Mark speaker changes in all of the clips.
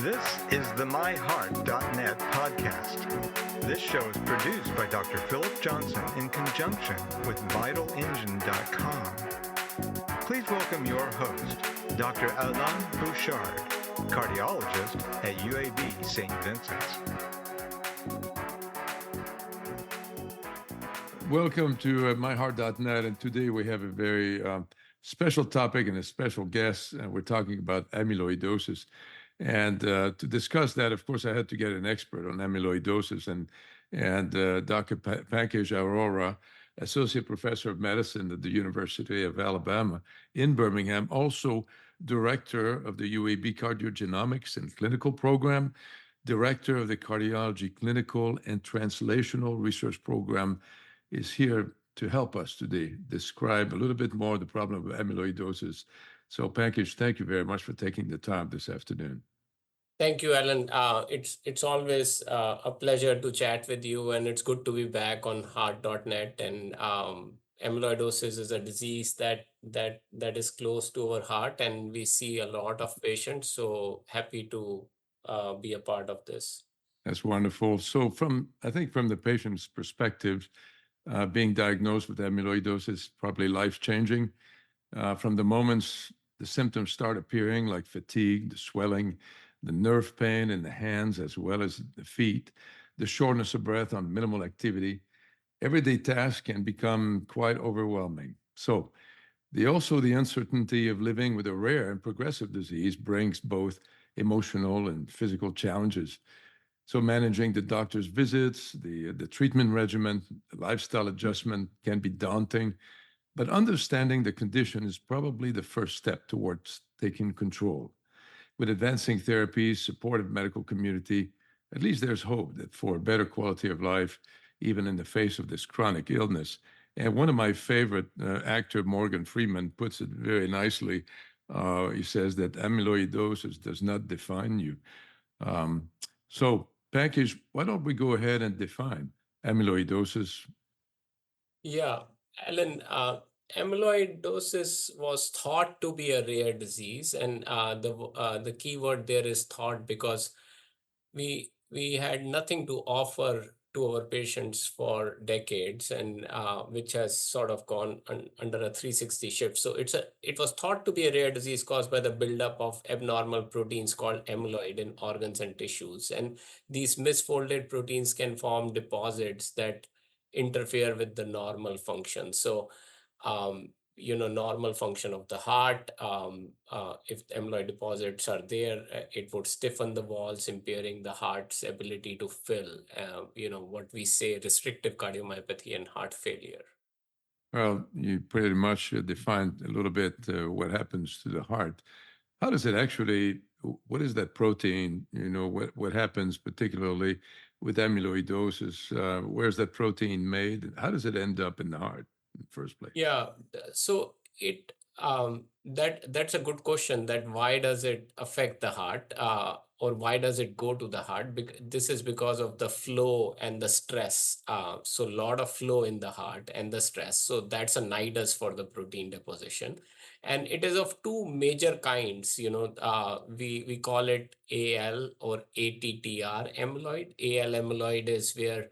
Speaker 1: This is the MyHeart.net podcast. This show is produced by Dr. Philip Johnson in conjunction with VitalEngine.com. Please welcome your host, Dr. Alain Bouchard, cardiologist at UAB St. Vincent's.
Speaker 2: Welcome to MyHeart.net, and today we have a very special topic and a special guest, and we're talking about amyloidosis. And to discuss that, of course, I had to get an expert on amyloidosis, and Dr. Pankaj Arora, Associate Professor of Medicine at the University of Alabama in Birmingham, also Director of the UAB Cardiogenomics and Clinical Program, Director of the Cardiology Clinical and Translational Research Program, is here to help us today describe a little bit more the problem of amyloidosis. So, Pankaj, thank you very much for taking the time this afternoon.
Speaker 3: Thank you, Alan. It's always a pleasure to chat with you, and it's good to be back on Heart.net. And amyloidosis is a disease that is close to our heart, and we see a lot of patients. So happy to be a part of this.
Speaker 2: That's wonderful. So, I think from the patient's perspective, being diagnosed with amyloidosis is probably life-changing. From the moments the symptoms start appearing, like fatigue, the swelling, the nerve pain in the hands as well as the feet, the shortness of breath on minimal activity, everyday tasks can become quite overwhelming. So, the uncertainty of living with a rare and progressive disease brings both emotional and physical challenges. So managing the doctor's visits, the treatment regimen, the lifestyle adjustment can be daunting, but understanding the condition is probably the first step towards taking control. With advancing therapies, supportive medical community, at least there's hope that for a better quality of life, even in the face of this chronic illness. And one of my favorite actor, Morgan Freeman, puts it very nicely. He says that amyloidosis does not define you. So, Pankaj, why don't we go ahead and define amyloidosis?
Speaker 3: Yeah, Alan, amyloidosis was thought to be a rare disease, and the key word there is thought, because we had nothing to offer to our patients for decades, and which has sort of gone under a 360 shift. So it was thought to be a rare disease caused by the buildup of abnormal proteins called amyloid in organs and tissues, and these misfolded proteins can form deposits that interfere with the normal function. So, normal function of the heart, if amyloid deposits are there, it would stiffen the walls, impairing the heart's ability to fill, what we say restrictive cardiomyopathy and heart failure.
Speaker 2: Well, you pretty much defined a little bit what happens to the heart. How does it actually, what is that protein? What happens particularly with amyloidosis? Where's that protein made? How does it end up in the heart in the first place?
Speaker 3: Yeah, so that's a good question, that why does it affect the heart, or why does it go to the heart? This is because of the flow and the stress. So a lot of flow in the heart and the stress. So that's a nidus for the protein deposition. And it is of two major kinds. We call it AL or ATTR amyloid. AL amyloid is where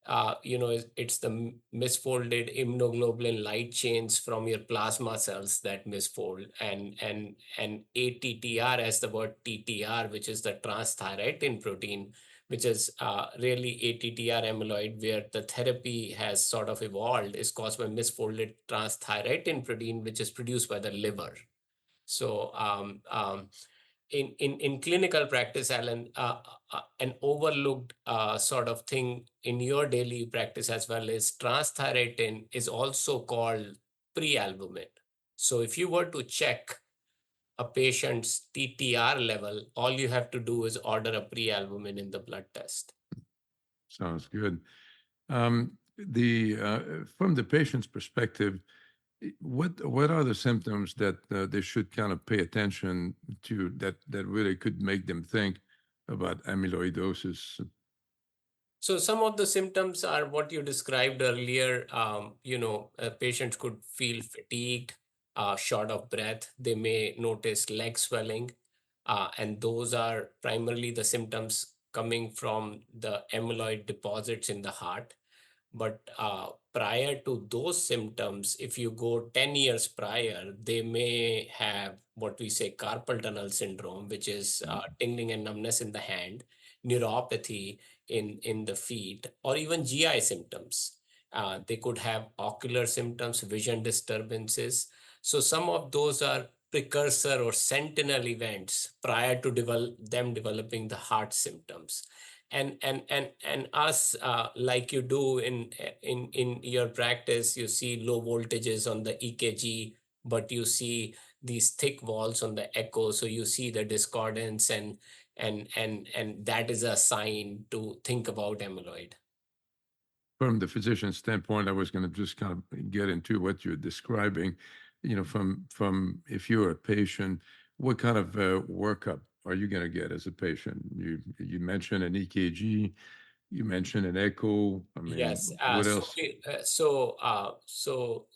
Speaker 3: it's the misfolded immunoglobulin light chains from your plasma cells that misfold, and ATTR, as the word TTR, which is the transthyretin protein, which is really ATTR amyloid, where the therapy has sort of evolved, is caused by misfolded transthyretin protein, which is produced by the liver. So in clinical practice, Alan, an overlooked sort of thing in your daily practice as well is transthyretin is also called prealbumin. So if you were to check a patient's TTR level, all you have to do is order a prealbumin in the blood test.
Speaker 2: Sounds good. From the patient's perspective, what are the symptoms that they should kind of pay attention to that really could make them think about amyloidosis?
Speaker 3: So some of the symptoms are what you described earlier. Patients could feel fatigued, short of breath. They may notice leg swelling. And those are primarily the symptoms coming from the amyloid deposits in the heart. But prior to those symptoms, if you go 10 years prior, they may have what we say carpal tunnel syndrome, which is tingling and numbness in the hand, neuropathy in the feet, or even GI symptoms. They could have ocular symptoms, vision disturbances. So some of those are precursor or sentinel events prior to them developing the heart symptoms. And us, like you do in your practice, you see low voltages on the EKG, but you see these thick walls on the echo, so you see the discordance, and that is a sign to think about amyloid.
Speaker 2: From the physician standpoint, I was going to just kind of get into what you're describing. From if you're a patient, what kind of workup are you going to get as a patient? You mentioned an EKG, you mentioned an echo. I mean,
Speaker 3: Yes.
Speaker 2: what
Speaker 3: So,
Speaker 2: else?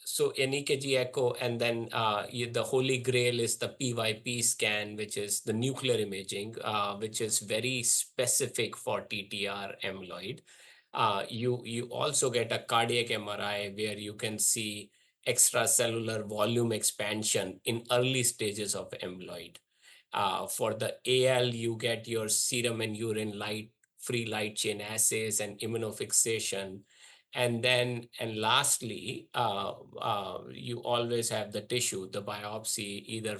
Speaker 3: so an EKG echo, and then the holy grail is the PYP scan, which is the nuclear imaging, which is very specific for TTR amyloid. You also get a cardiac MRI where you can see extracellular volume expansion in early stages of amyloid. For the AL, you get your serum and urine free light chain assays and immunofixation. And lastly, you always have the tissue, the biopsy, either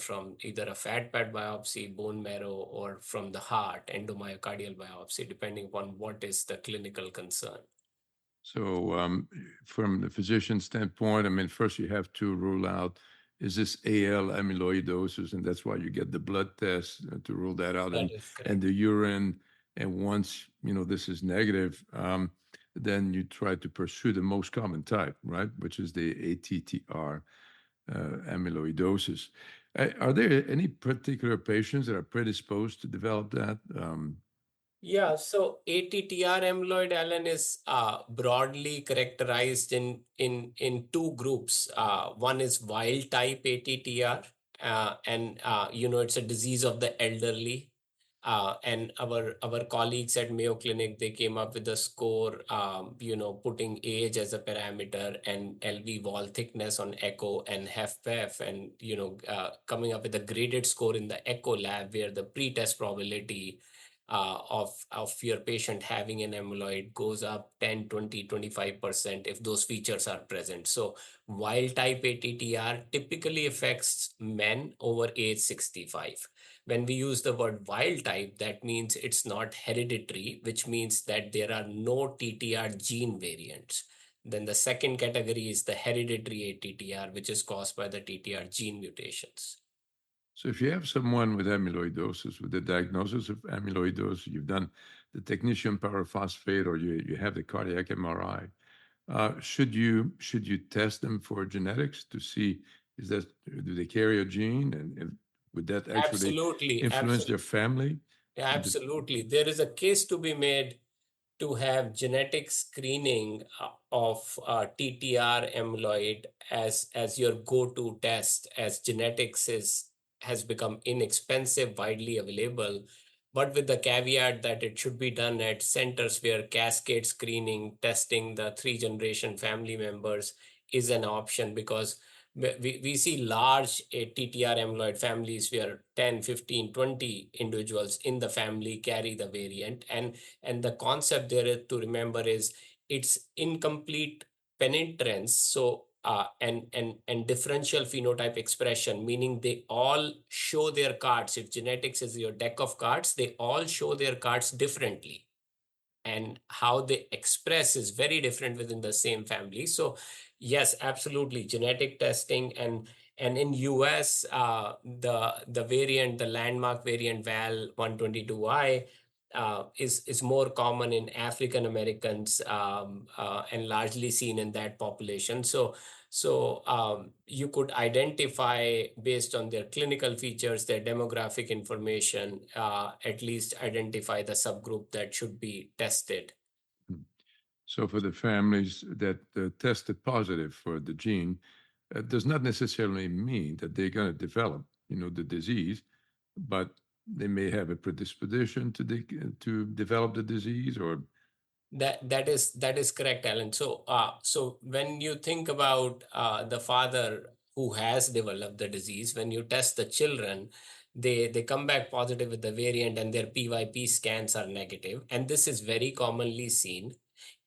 Speaker 3: a fat pad biopsy, bone marrow, or from the heart, endomyocardial biopsy, depending upon what is the clinical concern.
Speaker 2: So, from the physician standpoint, I mean, first you have to rule out, is this AL amyloidosis, and that's why you get the blood test to rule that out,
Speaker 3: That is correct.
Speaker 2: and the urine. And once this is negative, then you try to pursue the most common type, right, which is the ATTR amyloidosis. Are there any particular patients that are predisposed to develop that?
Speaker 3: Yeah, so ATTR amyloid, Alan, is broadly characterized in two groups. One is wild type ATTR, and it's a disease of the elderly. And our colleagues at Mayo Clinic, they came up with a score, putting age as a parameter and LV wall thickness on echo and HFpEF, and coming up with a graded score in the echo lab where the pre-test probability of your patient having an amyloid goes up 10, 20, 25% if those features are present. So wild type ATTR typically affects men over age 65. When we use the word wild type, that means it's not hereditary, which means that there are no TTR gene variants. Then the second category is the hereditary ATTR, which is caused by the TTR gene mutations.
Speaker 2: So if you have someone with amyloidosis, with the diagnosis of amyloidosis, you've done the technetium pyrophosphate, or you have the cardiac MRI, should you test them for genetics to see do they carry a gene, and would that actually
Speaker 3: Absolutely,
Speaker 2: influence their
Speaker 3: absolutely.
Speaker 2: family?
Speaker 3: Absolutely. There is a case to be made to have genetic screening of TTR amyloid as your go-to test, as genetics has become inexpensive, widely available, but with the caveat that it should be done at centers where cascade screening, testing the three-generation family members is an option, because we see large TTR amyloid families where 10, 15, 20 individuals in the family carry the variant. And the concept there to remember is it's incomplete penetrance. So and differential phenotype expression, meaning they all show their cards. If genetics is your deck of cards, they all show their cards differently, and how they express is very different within the same family. So yes, absolutely, genetic testing. And in US, the variant, the landmark variant val 122I, is more common in African Americans, and largely seen in that population. So you could identify based on their clinical features, their demographic information, at least identify the subgroup that should be tested.
Speaker 2: So for the families that tested positive for the gene, does not necessarily mean that they're going to develop, the disease, but they may have a predisposition to develop the disease, or
Speaker 3: That is correct, Alan. So when you think about the father who has developed the disease, when you test the children, they come back positive with the variant and their PYP scans are negative. And this is very commonly seen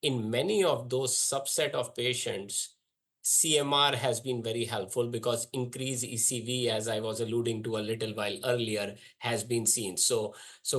Speaker 3: in many of those subset of patients. CMR has been very helpful because increased ECV, as I was alluding to a little while earlier, has been seen. So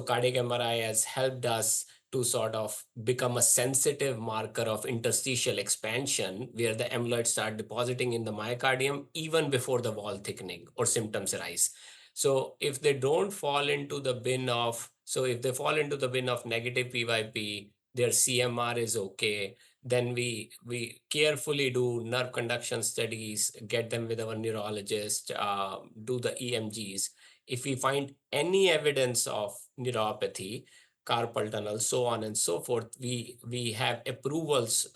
Speaker 3: cardiac MRI has helped us to sort of become a sensitive marker of interstitial expansion where the amyloid start depositing in the myocardium even before the wall thickening or symptoms arise. So if they don't fall into the bin of, so if they fall into the bin of negative PYP, their CMR is okay, then we carefully do nerve conduction studies, get them with our neurologist, do the EMGs. If we find any evidence of neuropathy, carpal tunnel, so on and so forth, we have approvals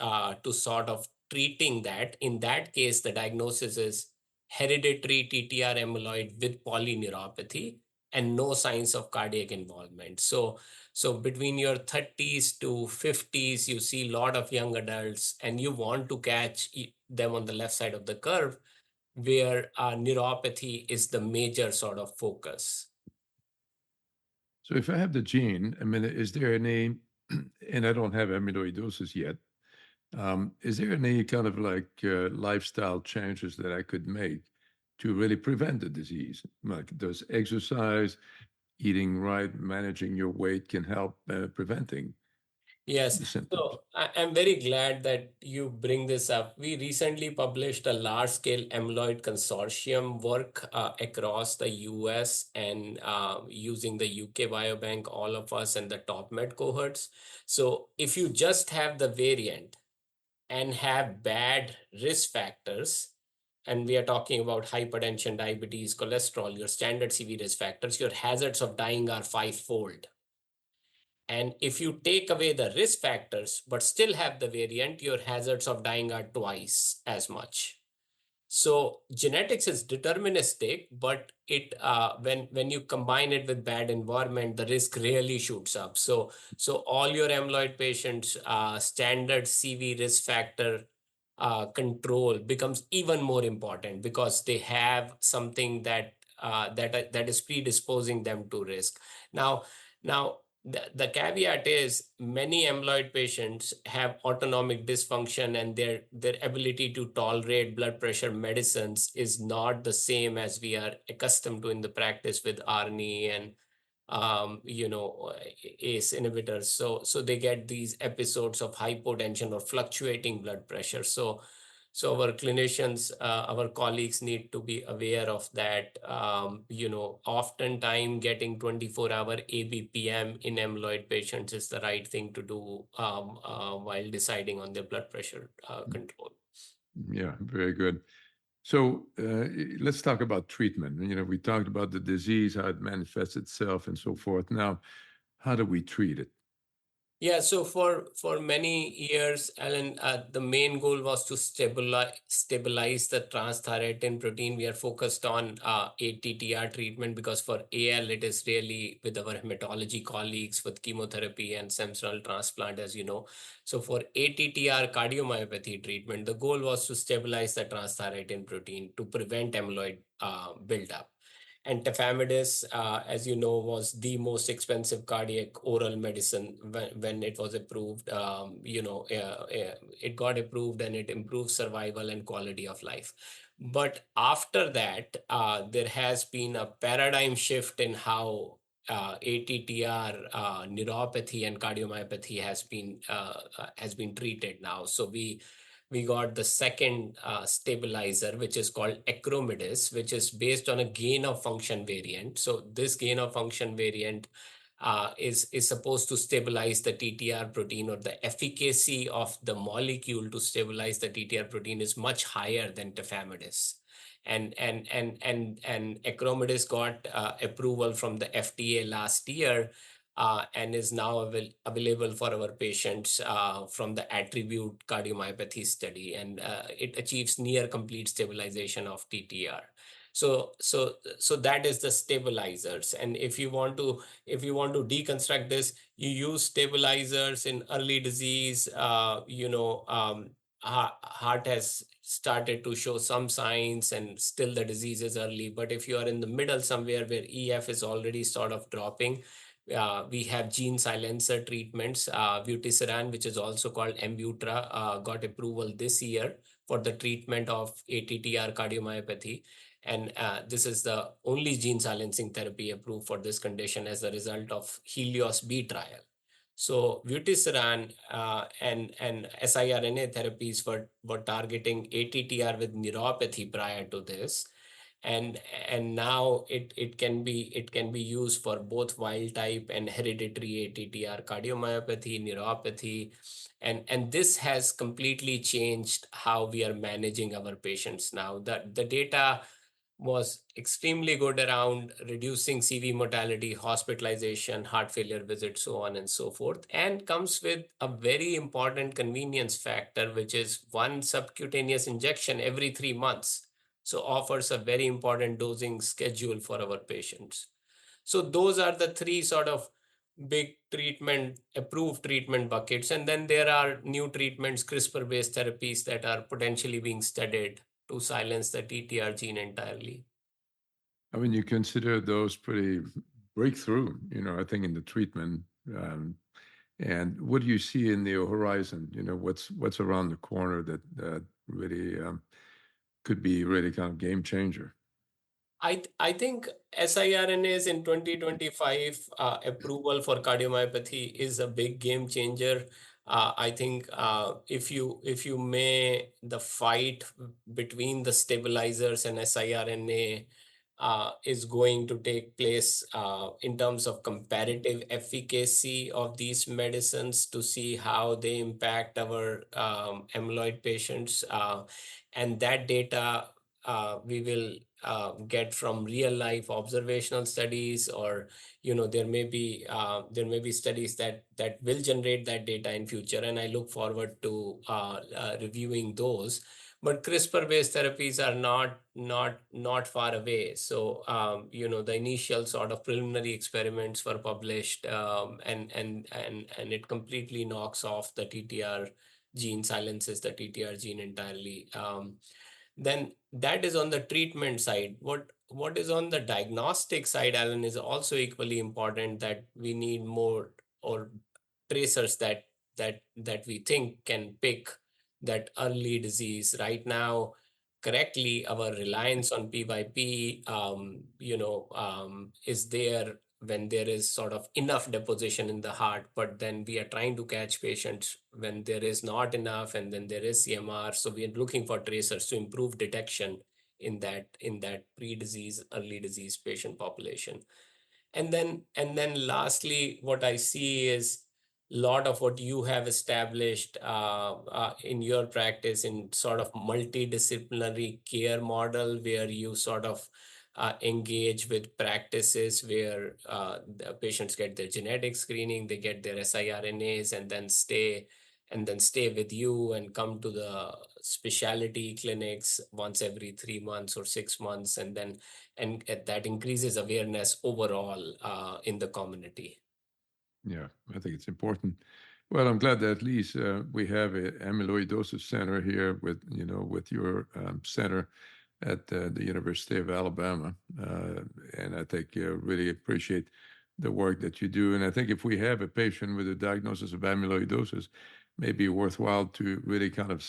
Speaker 3: to sort of treating that. In that case, the diagnosis is hereditary TTR amyloid with polyneuropathy and no signs of cardiac involvement. So between your 30s to 50s, you see a lot of young adults, and you want to catch them on the left side of the curve where neuropathy is the major sort of focus.
Speaker 2: so if I have the gene, I mean, is there any, and I don't have amyloidosis yet, is there any kind of like lifestyle changes that I could make to really prevent the disease? Like, does exercise, eating right, managing your weight can help preventing
Speaker 3: Yes.
Speaker 2: the symptoms?
Speaker 3: So I'm very glad that you bring this up. We recently published a large-scale amyloid consortium work across the US and using the UK Biobank, all of us and the top med cohorts. So if you just have the variant and have bad risk factors, and we are talking about hypertension, diabetes, cholesterol, your standard CV risk factors, your hazards of dying are fivefold. And if you take away the risk factors, but still have the variant, your hazards of dying are twice as much. So genetics is deterministic, but it when you combine it with bad environment, the risk really shoots up. So all your amyloid patients, standard CV risk factor control becomes even more important because they have something that is predisposing them to risk. Now, the caveat is many amyloid patients have autonomic dysfunction and their ability to tolerate blood pressure medicines is not the same as we are accustomed to in the practice with ARNI and ACE inhibitors. So they get these episodes of hypotension or fluctuating blood pressure. So our clinicians, our colleagues need to be aware of that. Oftentimes getting 24-hour ABPM in amyloid patients is the right thing to do while deciding on their blood pressure control.
Speaker 2: Yeah, very good. So let's talk about treatment. We talked about the disease, how it manifests itself, and so forth. Now, how do we treat it?
Speaker 3: Yeah, so for many years, Alan, the main goal was to stabilize the transthyretin protein. We are focused on ATTR treatment because for AL, it is really with our hematology colleagues with chemotherapy and stem cell transplant, as you know. So for ATTR cardiomyopathy treatment, the goal was to stabilize the transthyretin protein to prevent amyloid buildup. And tafamidis, as you know, was the most expensive cardiac oral medicine when it was approved. It got approved and it improved survival and quality of life. But after that, there has been a paradigm shift in how ATTR neuropathy and cardiomyopathy has been treated now. So we got the second stabilizer, which is called acoramidis, which is based on a gain of function variant. So this gain of function variant is supposed to stabilize the TTR protein, or the efficacy of the molecule to stabilize the TTR protein is much higher than tafamidis. And acoramidis got approval from the FDA last year, and is now available for our patients from the attribute cardiomyopathy study, and it achieves near complete stabilization of TTR. So that is the stabilizers. And if you want to deconstruct this, you use stabilizers in early disease. Heart has started to show some signs and still the disease is early. But if you are in the middle somewhere where EF is already sort of dropping, we have gene silencer treatments. Vutrisiran, which is also called Ambutra, got approval this year for the treatment of ATTR cardiomyopathy. And this is the only gene silencing therapy approved for this condition as a result of Helios B trial. So vutrisiran and siRNA therapies were targeting ATTR with neuropathy prior to this, and now it can be used for both wild type and hereditary ATTR cardiomyopathy, neuropathy, and this has completely changed how we are managing our patients now. The data was extremely good around reducing CV mortality, hospitalization, heart failure visits, so on and so forth, and comes with a very important convenience factor, which is one subcutaneous injection every 3 months. So offers a very important dosing schedule for our patients. So those are the three sort of big approved treatment buckets. And then there are new treatments, CRISPR-based therapies that are potentially being studied to silence the TTR gene entirely.
Speaker 2: I mean, you consider those pretty breakthrough, I think in the treatment. And what do you see in the horizon? What's around the corner that really could be really kind of game changer?
Speaker 3: I think siRNAs in 2025 approval for cardiomyopathy is a big game changer. I think if you may, the fight between the stabilizers and siRNA is going to take place in terms of comparative efficacy of these medicines to see how they impact our amyloid patients. And that data we will get from real life observational studies, or there may be studies that will generate that data in future, and I look forward to reviewing those. But CRISPR based therapies are not far away. So the initial sort of preliminary experiments were published, and it completely knocks off the TTR gene, silences the TTR gene entirely. Then that is on the treatment side. What is on the diagnostic side, Alan, is also equally important, that we need more or tracers that we think can pick that early disease. Right now, correctly, our reliance on P is there when there is sort of enough deposition in the heart, but then we are trying to catch patients when there is not enough, and then there is CMR. So we are looking for tracers to improve detection in that pre-disease, early disease patient population. And then lastly, what I see is a lot of what you have established in your practice in sort of multidisciplinary care model, where you sort of engage with practices where the patients get their genetic screening, they get their siRNAs, and then stay with you and come to the specialty clinics once every 3 months or 6 months, and that increases awareness overall in the community.
Speaker 2: Yeah, I think it's important. Well, I'm glad that at least we have a amyloidosis center here with your center at the University of Alabama. And I think really appreciate the work that you do. And I think if we have a patient with a diagnosis of amyloidosis, maybe worthwhile to really kind of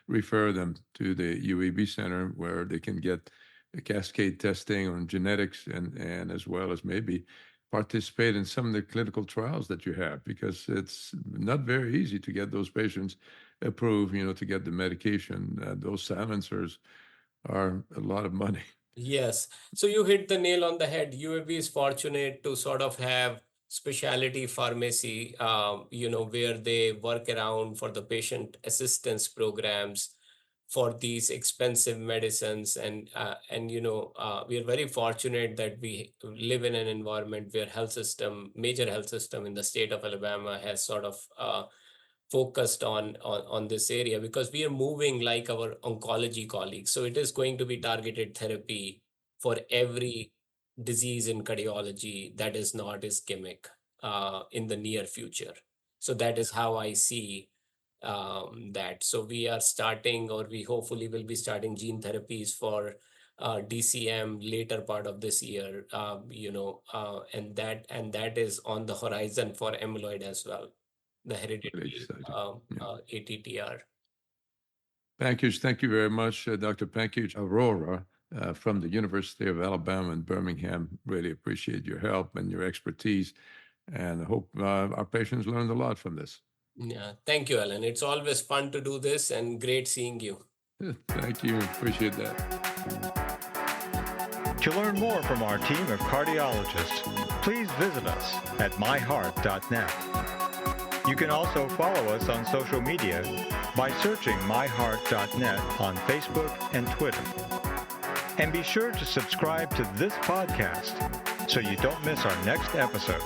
Speaker 2: refer them to the UAB Center, where they can get a cascade testing on genetics and as well as maybe participate in some of the clinical trials that you have, because it's not very easy to get those patients approved, to get the medication. Those silencers are a lot of money.
Speaker 3: Yes. So you hit the nail on the head. UAB is fortunate to sort of have specialty pharmacy, where they work around for the patient assistance programs for these expensive medicines. And we are very fortunate that we live in an environment where major health system in the state of Alabama has sort of focused on this area, because we are moving like our oncology colleagues. So it is going to be targeted therapy for every disease in cardiology that is not ischemic in the near future. So that is how I see that. So we are starting, or we hopefully will be starting gene therapies for DCM later part of this year, and that is on the horizon for amyloid as well, the
Speaker 2: Very
Speaker 3: hereditary
Speaker 2: exciting.
Speaker 3: ATTR.
Speaker 2: Pankaj, thank you very much, Dr. Pankaj. Arora from the University of Alabama in Birmingham. Really appreciate your help and your expertise, and I hope our patients learned a lot from this.
Speaker 3: Yeah, thank you, Alan. It's always fun to do this and great seeing you.
Speaker 2: Thank you. Appreciate that.
Speaker 1: To learn more from our team of cardiologists, please visit us at MyHeart.net. You can also follow us on social media by searching MyHeart.net on Facebook and Twitter. And be sure to subscribe to this podcast so you don't miss our next episode.